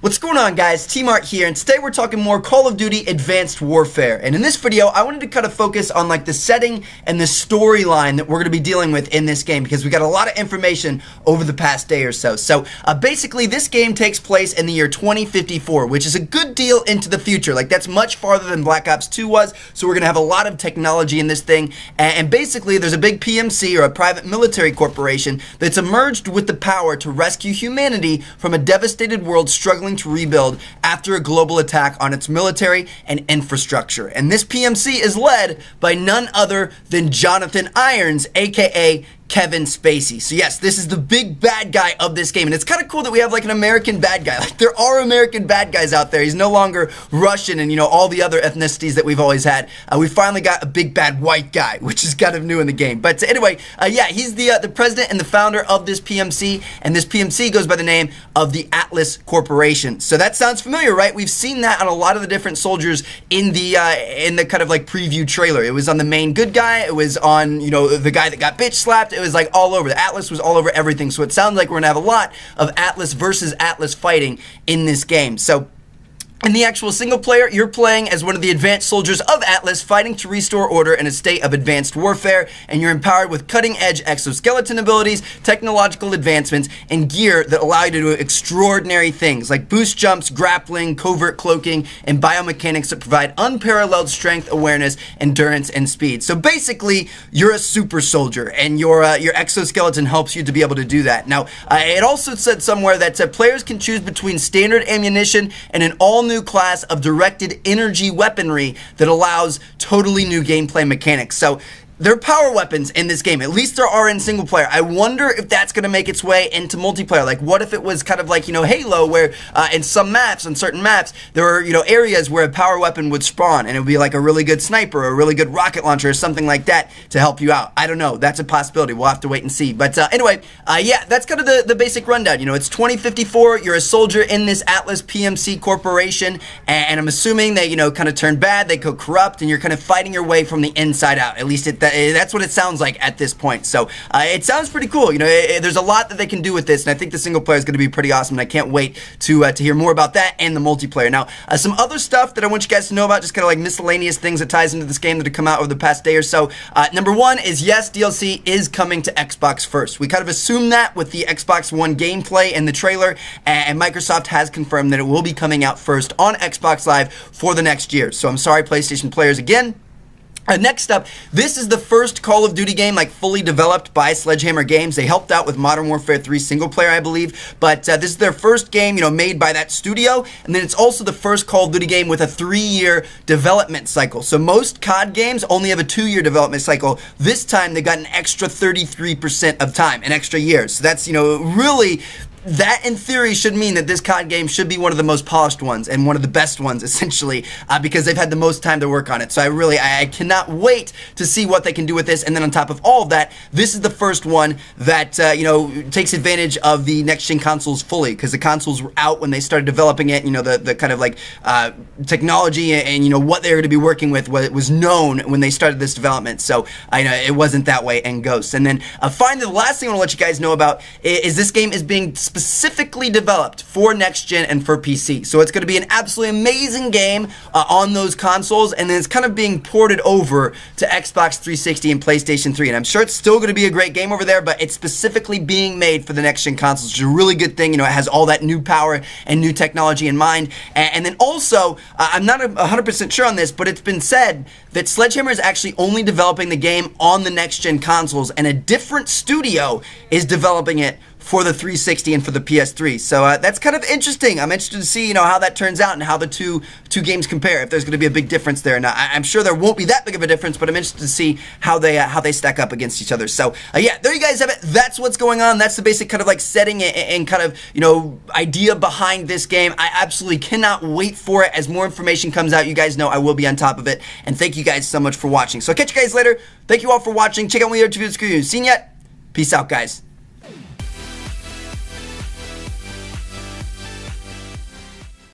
What's going on, guys? T-Mart here, and today we're talking more Call of Duty Advanced Warfare. And in this video, I wanted to kind of focus on like the setting and the storyline that we're going to be dealing with in this game, because we got a lot of information over the past day or so. So basically, this game takes place in the year 2054, which is a good deal into the future. Like, that's much farther than Black Ops 2 was, so we're going to have a lot of technology in this thing. And basically, there's a big PMC, or a private military corporation, that's emerged with the power to rescue humanity from a devastated world struggling to rebuild after a global attack on its military and infrastructure. And this PMC is led by none other than Jonathan Irons, aka Kevin Spacey. So yes, this is the big bad guy of this game, and it's kind of cool that we have like an American bad guy. Like, there are American bad guys out there. He's no longer Russian and, you know, all the other ethnicities that we've always had. We finally got a big bad white guy, which is kind of new in the game. But anyway, yeah, he's the president and the founder of this PMC, and this PMC goes by the name of the Atlas Corporation. So that sounds familiar, right? We've seen that on a lot of the different soldiers in the kind of like preview trailer. It was on the main good guy. It was on, you know, the guy that got bitch slapped. It was like all over. The Atlas was all over everything. So it sounds like we're gonna have a lot of Atlas versus Atlas fighting in this game. So in the actual single player, you're playing as one of the advanced soldiers of Atlas, fighting to restore order in a state of advanced warfare, and you're empowered with cutting-edge exoskeleton abilities, technological advancements, and gear that allow you to do extraordinary things like boost jumps, grappling, covert cloaking, and biomechanics that provide unparalleled strength, awareness, endurance, and speed. So basically, you're a super soldier, and your exoskeleton helps you to be able to do that. Now, it also said somewhere that players can choose between standard ammunition and an all-new class of directed energy weaponry that allows totally new gameplay mechanics. So there are power weapons in this game. At least there are in single player. I wonder if that's going to make its way into multiplayer. Like, what if it was kind of like, you know, Halo, where in some maps, on certain maps, there are, you know, areas where a power weapon would spawn, and it would be like a really good sniper or a really good rocket launcher or something like that to help you out. I don't know. That's a possibility. We'll have to wait and see. But anyway, yeah, that's kind of the basic rundown. You know, it's 2054. You're a soldier in this Atlas PMC corporation, and I'm assuming they, you know, kind of turn bad, they go corrupt, and you're kind of fighting your way from the inside out. At least that's what it sounds like at this point. So it sounds pretty cool. You know, there's a lot that they can do with this, and I think the single player is going to be pretty awesome, and I can't wait to hear more about that and the multiplayer. Now, some other stuff that I want you guys to know about, just kind of like miscellaneous things that ties into this game that have come out over the past day or so. Number one is, yes, DLC is coming to Xbox first. We kind of assumed that with the Xbox One gameplay and the trailer, and Microsoft has confirmed that it will be coming out first on Xbox Live for the next year. So I'm sorry, PlayStation players, again. Next up, this is the first Call of Duty game like fully developed by Sledgehammer Games. They helped out with Modern Warfare 3 single player, I believe, but this is their first game, you know, made by that studio, and then it's also the first Call of Duty game with a 3-year development cycle. So most COD games only have a 2-year development cycle. This time they got an extra 33% of time, an extra year. So that's, you know, really, that in theory should mean that this COD game should be one of the most polished ones and one of the best ones, essentially, because they've had the most time to work on it. So I cannot wait to see what they can do with this. And then on top of all of that, this is the first one that you know, takes advantage of the next-gen consoles fully, because the consoles were out when they started developing it. You know, the kind of like technology and you know what they were going to be working with was known when they started this development. So I know it wasn't that way in Ghosts. And then finally, the last thing I want to let you guys know about is this game is being specifically developed for next gen and for PC. So it's going to be an absolutely amazing game on those consoles, and then it's kind of being ported over to Xbox 360 and PlayStation 3. And I'm sure it's still going to be a great game over there, but it's specifically being made for the next gen consoles, which is a really good thing. You know, it has all that new power and new technology in mind. And then also, I'm not 100% sure on this, but it's been said that Sledgehammer is actually only developing the game on the next gen consoles, and a different studio is developing it for the 360 and for the PS3. So that's kind of interesting. I'm interested to see, you know, how that turns out and how the two games compare, if there's going to be a big difference there. Now, I'm sure there won't be that big of a difference, but I'm interested to see how they stack up against each other. So yeah, there you guys have it. That's what's going on. That's the basic kind of like setting and kind of, you know, idea behind this game. I absolutely cannot wait for it. As more information comes out, you guys know I will be on top of it. And thank you guys so much for watching. So I'll catch you guys later. Thank you all for watching. Check out my other videos. Seen yet? Peace out, guys.